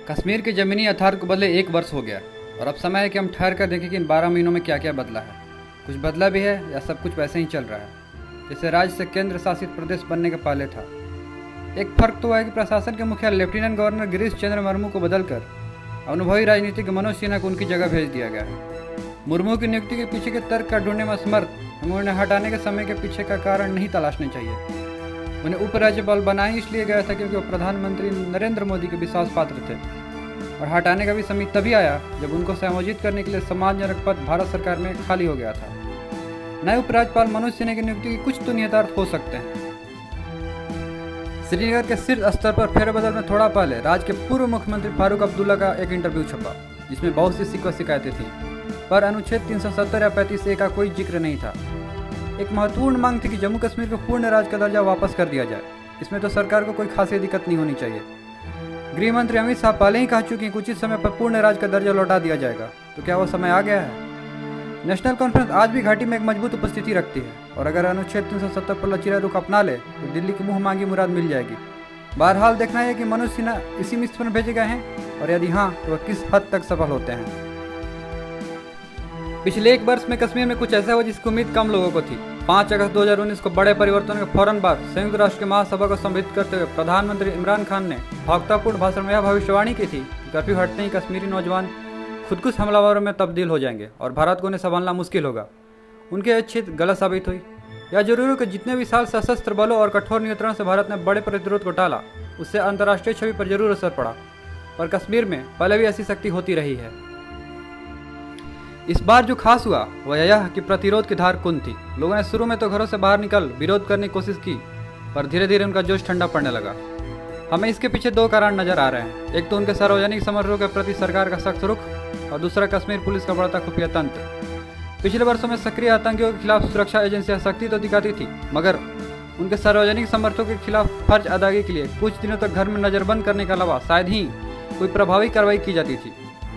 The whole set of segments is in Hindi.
कश्मीर के ज़मीनी यथार्थ को बदले 1 वर्ष हो गया और अब समय है कि हम ठहर कर देखें कि इन 12 महीनों में क्या क्या बदला है। कुछ बदला भी है या सब कुछ वैसे ही चल रहा है जैसे राज्य से केंद्र शासित प्रदेश बनने के पहले था। एक फर्क तो है कि प्रशासन के मुखिया लेफ्टिनेंट गवर्नर गिरीश चंद्र मुर्मू को बदलकर अनुभवी राजनीतिक मनोज सिन्हा को उनकी जगह भेज दिया गया है। मुर्मू की नियुक्ति के पीछे के तर्क का ढूंढने में असमर्थ हमें उन्हें हटाने के समय के पीछे का कारण नहीं तलाशने चाहिए। उन्हें उपराज्यपाल बनाया इसलिए गया था क्योंकि वो प्रधानमंत्री नरेंद्र मोदी के विश्वास पात्र थे और हटाने का भी समय तभी आया जब उनको समायोजित करने के लिए सम्मानजनक पद भारत सरकार में खाली हो गया था। नए उपराज्यपाल मनोज सिन्हा की नियुक्ति की कुछ तो निहितार्थ हो सकते हैं। श्रीनगर के शीर्ष स्तर पर फेरबदल में थोड़ा पहले राज्य के पूर्व मुख्यमंत्री फारूक अब्दुल्ला का एक इंटरव्यू छपा जिसमें बहुत सी शिकायतें थीं, पर अनुच्छेद 370 या 35A का कोई जिक्र नहीं था। एक महत्वपूर्ण मांग थी कि जम्मू कश्मीर को पूर्ण राज्य का दर्जा वापस कर दिया जाए। इसमें तो सरकार को कोई खासी दिक्कत नहीं होनी चाहिए। गृह मंत्री अमित शाह पहले ही कह चुके हैं कि उचित समय पर पूर्ण राज्य का दर्जा लौटा दिया जाएगा। तो क्या वो समय आ गया है? नेशनल कॉन्फ्रेंस आज भी घाटी में एक मजबूत उपस्थिति रखती है और अगर अनुच्छेद 370 पर लचीला रुख अपना ले तो दिल्ली की मुंह मांगी मुराद मिल जाएगी। बहरहाल देखना है कि मनोज सिन्हा इसी मिशन में भेजे गए हैं और यदि हाँ तो वह किस हद तक सफल होते हैं। पिछले 1 वर्ष में कश्मीर में कुछ ऐसा हुआ जिसकी उम्मीद कम लोगों को थी। 5 अगस्त 2019 को बड़े परिवर्तन के फौरन बाद संयुक्त राष्ट्र की महासभा को संबोधित करते हुए प्रधानमंत्री इमरान खान ने भावुकतापूर्ण भाषण में यह भविष्यवाणी की थी कि कर्फ्यू हटते ही कश्मीरी नौजवान खुदकुश हमलावरों में तब्दील हो जाएंगे और भारत को उन्हें संभालना मुश्किल होगा। उनकी अच्छित गलत साबित हुई। यह जरूर है कि जितने विशाल सशस्त्र बलों और कठोर नियंत्रण से भारत ने बड़े प्रतिरोध को टाला उससे अंतर्राष्ट्रीय छवि पर जरूर असर पड़ा, पर कश्मीर में पहले भी ऐसी शक्ति होती रही है। इस बार जो खास हुआ वह यह कि प्रतिरोध की धार कुंद थी। लोगों ने शुरू में तो घरों से बाहर निकल विरोध करने की कोशिश की, पर धीरे धीरे उनका जोश ठंडा पड़ने लगा। हमें इसके पीछे 2 कारण नजर आ रहे हैं। एक तो उनके सार्वजनिक समरोह के प्रति सरकार का सख्त रुख और दूसरा कश्मीर पुलिस का बढ़ता खुफिया तंत्र। पिछले वर्षों में सक्रिय आतंकियों के खिलाफ सुरक्षा एजेंसियां सख्ती तो दिखाती थी, मगर उनके सार्वजनिक समर्थकों के खिलाफ फर्ज अदायगी के लिए कुछ दिनों तक घर में नजरबंद करने के अलावा शायद ही कोई प्रभावी कार्रवाई की जाती थी।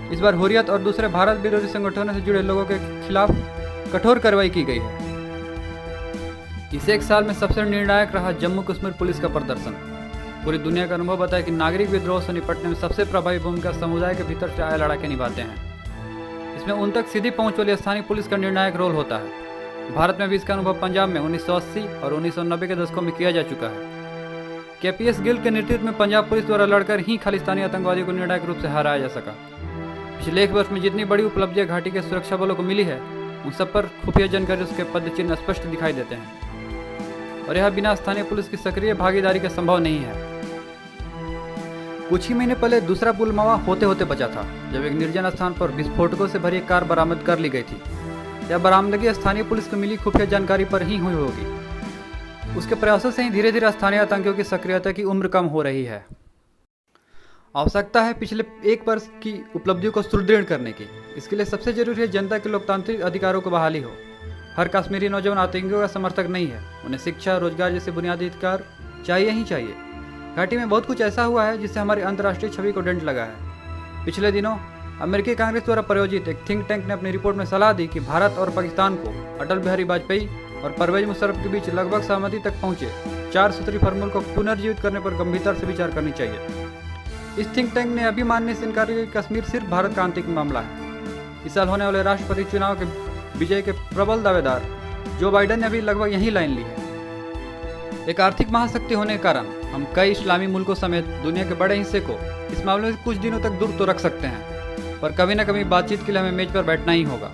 इस बार हुर्रियत और दूसरे भारत विरोधी संगठनों से जुड़े लोगों के खिलाफ कठोर कार्रवाई की गई है। इस 1 साल में सबसे निर्णायक रहा जम्मू कश्मीर पुलिस का प्रदर्शन। पूरी दुनिया का अनुभव बताया कि नागरिक विद्रोह से निपटने में सबसे प्रभावी भूमिका समुदाय के भीतर से आए लड़ाके निभाते हैं। इसमें उन तक सीधी पहुंच वाली स्थानीय पुलिस का निर्णायक रोल होता है। भारत में भी इसका अनुभव पंजाब में 1980 और 1990 के दशकों में किया जा चुका है। KPS गिल के नेतृत्व में पंजाब पुलिस द्वारा लड़कर ही खालिस्तानी आतंकवादियों को निर्णायक रूप से हराया जा सका। पिछले 1 वर्ष में जितनी बड़ी उपलब्धियां घाटी के सुरक्षा बलों को मिली है उन सब पर खुफिया जानकारी उसके पदचिन्ह स्पष्ट दिखाई देते हैं और यह बिना स्थानीय पुलिस की सक्रिय भागीदारी का संभव नहीं है। कुछ ही महीने पहले दूसरा पुलवामा होते होते बचा था जब एक निर्जन स्थान पर विस्फोटकों से भरी एक कार बरामद कर ली गई थी। यह बरामदगी स्थानीय पुलिस को मिली खुफिया जानकारी पर ही हुई होगी। उसके प्रयासों से ही धीरे धीरे स्थानीय आतंकियों की सक्रियता की उम्र कम हो रही है। आवश्यकता है पिछले 1 वर्ष की उपलब्धियों को सुदृढ़ करने की। इसके लिए सबसे जरूरी है जनता के लोकतांत्रिक अधिकारों को बहाली हो। हर कश्मीरी नौजवान आतंकियों का समर्थक नहीं है। उन्हें शिक्षा, रोजगार जैसे बुनियादी अधिकार चाहिए ही चाहिए। घाटी में बहुत कुछ ऐसा हुआ है जिससे हमारी अंतर्राष्ट्रीय छवि को डेंट लगा है। पिछले दिनों अमेरिकी कांग्रेस द्वारा प्रायोजित एक थिंक टैंक ने अपनी रिपोर्ट में सलाह दी कि भारत और पाकिस्तान को अटल बिहारी वाजपेयी और परवेज मुशर्रफ के बीच लगभग सहमति तक पहुंचे 4 सूत्री फार्मूले को पुनर्जीवित करने पर गंभीरता से विचार करनी चाहिए। इस थिंक टैंक ने अभी मानने से इनकार किया कि कश्मीर सिर्फ भारत का आंतरिक मामला है। इस साल होने वाले राष्ट्रपति चुनाव के विजय के प्रबल दावेदार जो बाइडेन ने अभी लगभग यही लाइन ली है। एक आर्थिक महाशक्ति होने के कारण हम कई इस्लामी मुल्कों समेत दुनिया के बड़े हिस्से को इस मामले में कुछ दिनों तक दूर तो रख सकते हैं, पर कभी न कभी बातचीत के लिए हमें मेज पर बैठना ही होगा।